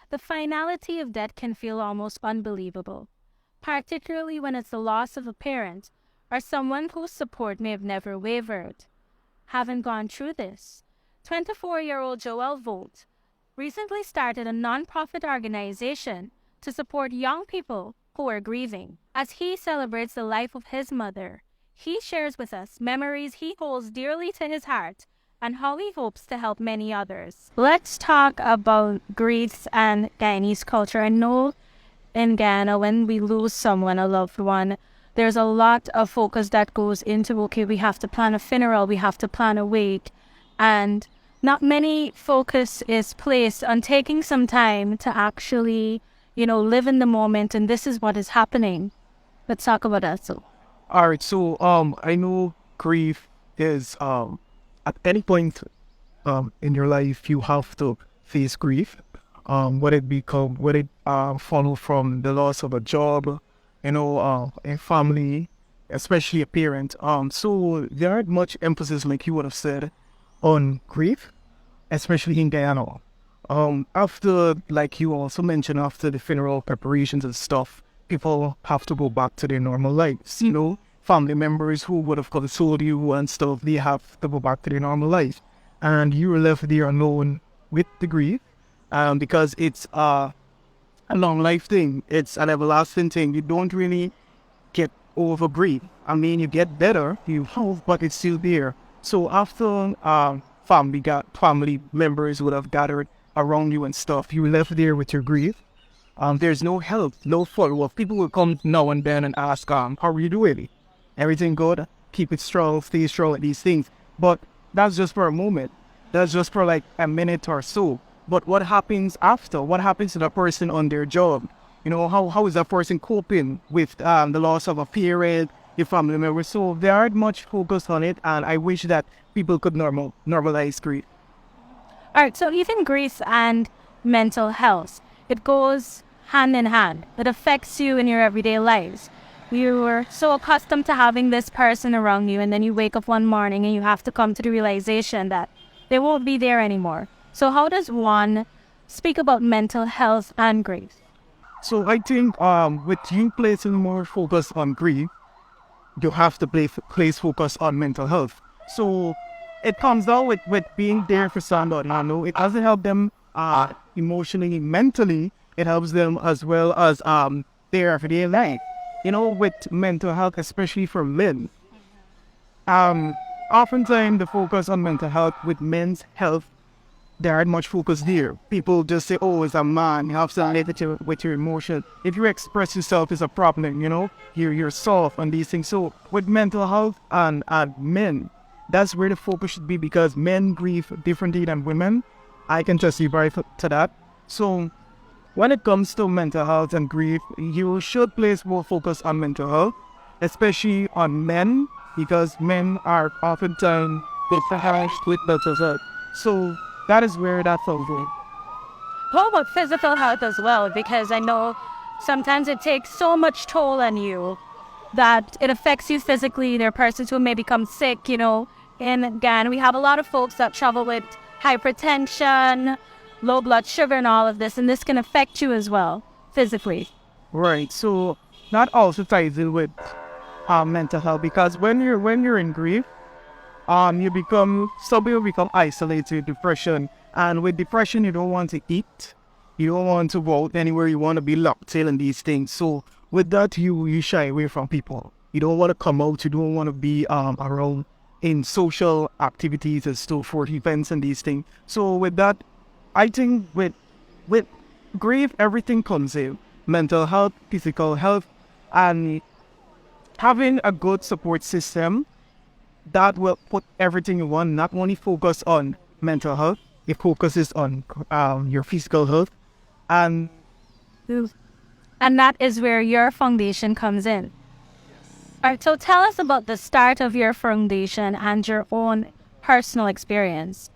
The finality of death can feel almost unbelievable, particularly when it's the loss of a parent or someone whose support may have never wavered. Having gone through this, 24-year-old Joel Vogt recently started a nonprofit organization to support young people who are grieving. As he celebrates the life of his mother, he shares with us memories he holds dearly to his heart and how he hopes to help many others. Let's talk about grief and Guyanese culture. I know in Guyana, when we lose someone, a loved one, there's a lot of focus that goes into, okay, we have to plan a funeral, we have to plan a wake, and not many focus is placed on taking some time to actually, live in the moment, and this is what is happening. Let's talk about that. So, All right, so I know grief is at any point in your life you have to face grief. Whether it follow from the loss of a job, a family, especially a parent. So there aren't much emphasis, like you would have said, on grief, especially in Guyana. After, like you also mentioned, after the funeral preparations and stuff, people have to go back to their normal lives. Family members who would have consoled you and stuff, they have to go back to their normal life. And you were left there alone with the grief, because it's a long life thing. It's an everlasting thing. You don't really get over grief. I mean, you get better, you hope, but it's still there. So after family members would have gathered around you and stuff, you were left there with your grief. There's no help, no follow-up. People will come now and then and ask, how are you doing? Everything good? Keep it strong, stay strong at these things. But that's just for a moment. That's just for like a minute or so. But what happens after? What happens to the person on their job? How is that person coping with the loss of a parent, your family member? So there aren't much focus on it, and I wish that people could normalize grief. all right, so even grief and mental health, it goes hand in hand. It affects you in your everyday lives. You were so accustomed to having this person around you, and then you wake up one morning and you have to come to the realization that they won't be there anymore. So how does one speak about mental health and grief? So I think with you placing more focus on grief, you have to place focus on mental health. So it comes down with being there for someone. It doesn't help them emotionally, mentally. It helps them as well as their everyday life. With mental health, especially for men. Oftentimes the focus on mental health with men's health, there aren't much focus there. People just say, oh, it's a man, you have to relate it with your emotion. If you express yourself, it's a problem, you're soft and these things. So with mental health and men, that's where the focus should be, because men grieve differently than women. I can testify to that. So when it comes to mental health and grief, you should place more focus on mental health, especially on men, because men are oftentimes disadvantaged with mental health. So that is where that's over. How about physical health as well? Because I know sometimes it takes so much toll on you that it affects you physically. There are persons who may become sick, And again, we have a lot of folks that travel with hypertension, low blood sugar and all of this, and this can affect you as well, physically. Right. So that also ties in with mental health, because when you're in grief, some people become isolated, depression. And with depression, you don't want to eat. You don't want to go out anywhere. You want to be locked in and these things. So with that, you shy away from people. You don't want to come out. You don't want to be around in social activities and stuff, for events and these things. So with that, I think with grief, everything comes in. Mental health, physical health, and having a good support system that will put everything in one, not only focus on mental health, it focuses on your physical health. And that is where your foundation comes in. All right, so tell us about the start of your foundation and your own personal experience.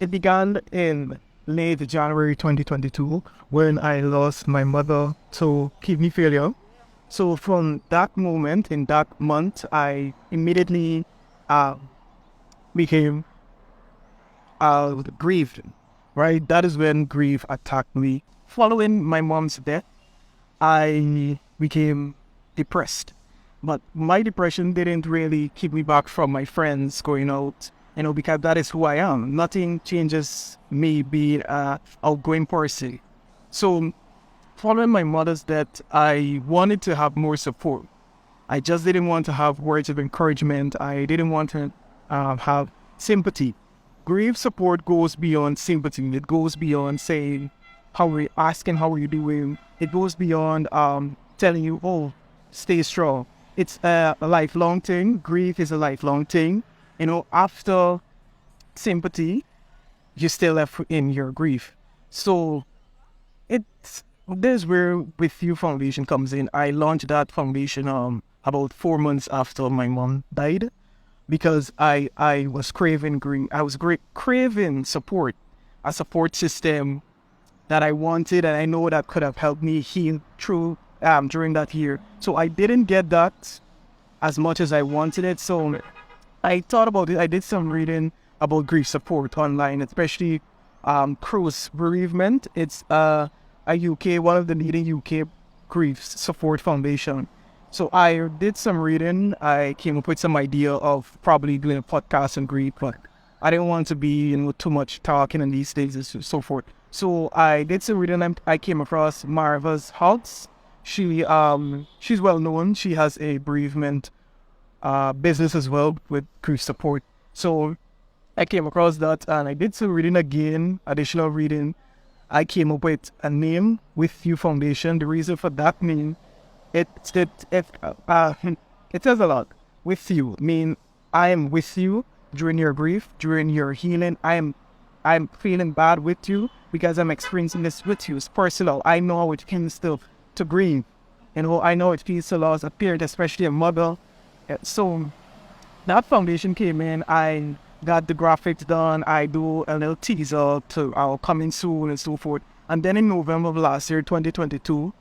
it began in late January 2022 when I lost my mother to kidney failure. So from that moment, in that month, I immediately became grieved, right? That is when grief attacked me following my mom's death, I became depressed. But my depression didn't really keep me back from my friends going out, because that is who I am. Nothing changes me being a outgoing person. So following my mother's death, I wanted to have more support. I just didn't want to have words of encouragement. I didn't want to have sympathy. Grief support goes beyond sympathy. It goes beyond saying, asking how are you doing. It goes beyond telling you, oh, stay strong. It's a lifelong thing. Grief is a lifelong thing. After sympathy, you're still left in your grief. So there's where With You Foundation comes in. I launched that foundation about 4 months after my mom died, because I was craving grief. I was craving support, a support system that I wanted, and I know that could have helped me heal through during that year. So I didn't get that as much as I wanted it. So I thought about it. I did some reading about grief support online, especially Cruz Bereavement. It's one of the leading UK grief support foundation. So I did some reading. I came up with some idea of probably doing a podcast on grief, but I didn't want to be too much talking in these days and so forth. So I did some reading and I came across Marva's House. She's well known. She has a bereavement business as well with grief support. So I came across that and I did some reading again, additional reading. I came up with a name, With You Foundation. The reason for that name, it says a lot. With you mean I am with you during your grief, during your healing. I'm feeling bad with you because I'm experiencing this with you. It's personal. I know how it feels to grieve. I know it feels to lose a parent, especially a mother. So that foundation came in. I got the graphics done. I do a little teaser to our coming soon and so forth. And then in November of last year, 2022,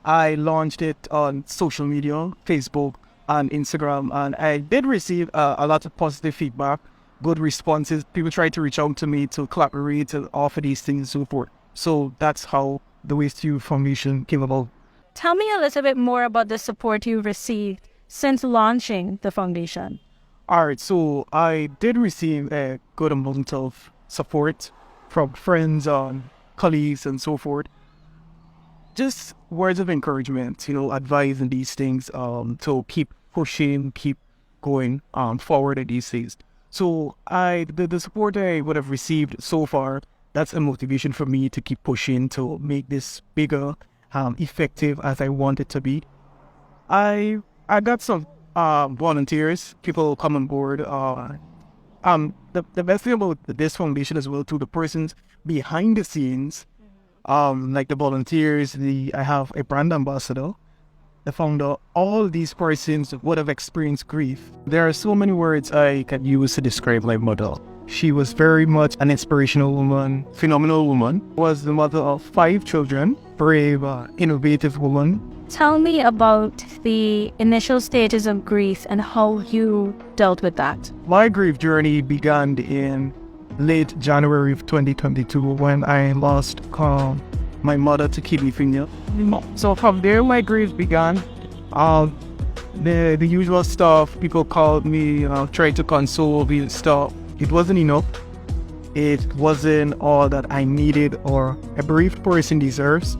I launched it on social media, Facebook and Instagram. And I did receive a lot of positive feedback, good responses. People tried to reach out to me to collaborate, to offer these things and so forth. So that's how the With You Foundation came about. Tell me a little bit more about the support you received since launching the foundation. All right, so I did receive a good amount of support from friends, colleagues, and so forth. Just words of encouragement, advice and these things, to keep pushing, keep going forward in these things. So the support I would have received so far, that's a motivation for me to keep pushing to make this bigger, effective as I want it to be. I got some volunteers, people come on board. The best thing about this foundation as well, to the persons behind the scenes, like the volunteers, I have a brand ambassador, the founder. All these persons would have experienced grief. There are so many words I can use to describe my mother. She was very much an inspirational woman, phenomenal woman, was the mother of 5 children, brave, innovative woman. Tell me about the initial stages of grief and how you dealt with that. My grief journey began in late January of 2022 when I lost my mother to kidney failure. So from there, my grief began. The usual stuff, people called me, tried to console me and stuff. It wasn't enough. It wasn't all that I needed or a bereaved person deserves.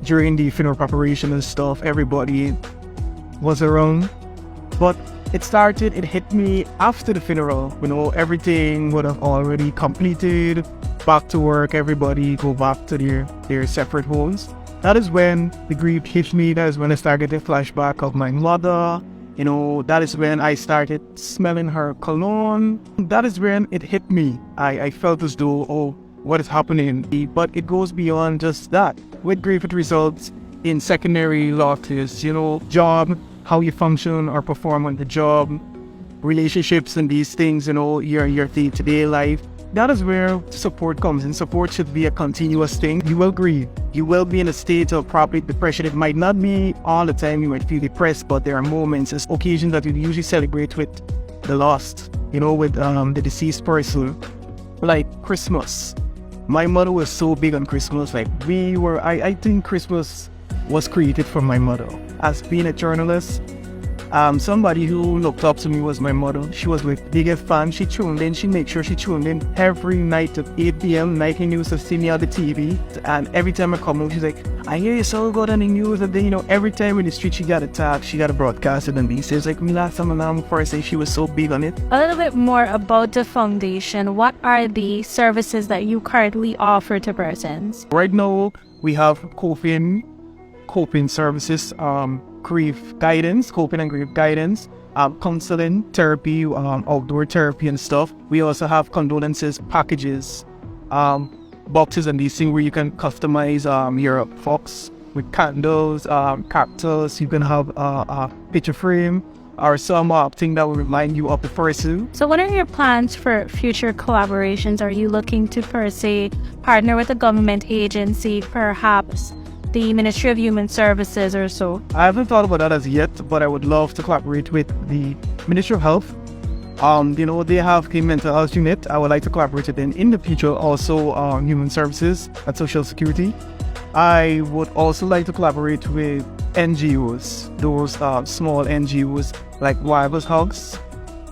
During the funeral preparation and stuff, everybody was around. But it hit me after the funeral. Everything would have already completed. Back to work, everybody go back to their separate homes. That is when the grief hit me. That is when I started the flashback of my mother. That is when I started smelling her cologne. That is when it hit me. I felt as though, oh, what is happening? But it goes beyond just that. With grief, it results in secondary losses, job, how you function or perform on the job, relationships and these things, your day-to-day life. That is where support comes in. Support should be a continuous thing. You will grieve. You will be in a state of probably depression. It might not be all the time you might feel depressed, but there are moments, there's occasions that you usually celebrate with the lost, with the deceased person, like Christmas. My mother was so big on Christmas. Like I think Christmas was created from my mother. As being a journalist, somebody who looked up to me was my mother. She was my biggest fan. She tuned in. She made sure she tuned in every night at 8 p.m. Nightly news to see me on the TV. And every time I come home, she's like, I hear you so good on the news. And then, every time in the street, she got attacked. She got a broadcast and then says like, me last time and before I say she was so big on it. A little bit more about the foundation. What are the services that you currently offer to persons? Right now, we have coping services, grief guidance, coping and grief guidance, counseling, therapy, outdoor therapy and stuff. We also have condolences packages, boxes and these things where you can customize your box with candles, cactus. You can have a picture frame or some thing that will remind you of the person. So what are your plans for future collaborations? Are you looking to per se partner with a government agency, perhaps the Ministry of Human Services or so? I haven't thought about that as yet, but I would love to collaborate with the Ministry of Health. They have a mental health unit. I would like to collaborate with them in the future. Also, Human Services and Social Security. I would also like to collaborate with NGOs, those small NGOs like Wives Hugs,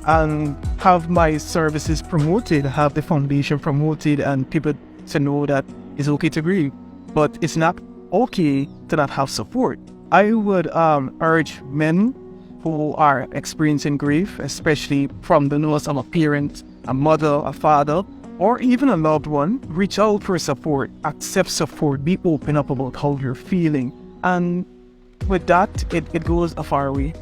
and have my services promoted, have the foundation promoted, and people to know that it's okay to grieve, but it's not okay to not have support. I would urge men who are experiencing grief, especially from the loss of a parent, a mother, a father, or even a loved one, reach out for support, accept support, be open up about how you're feeling. And with that, it goes a far way.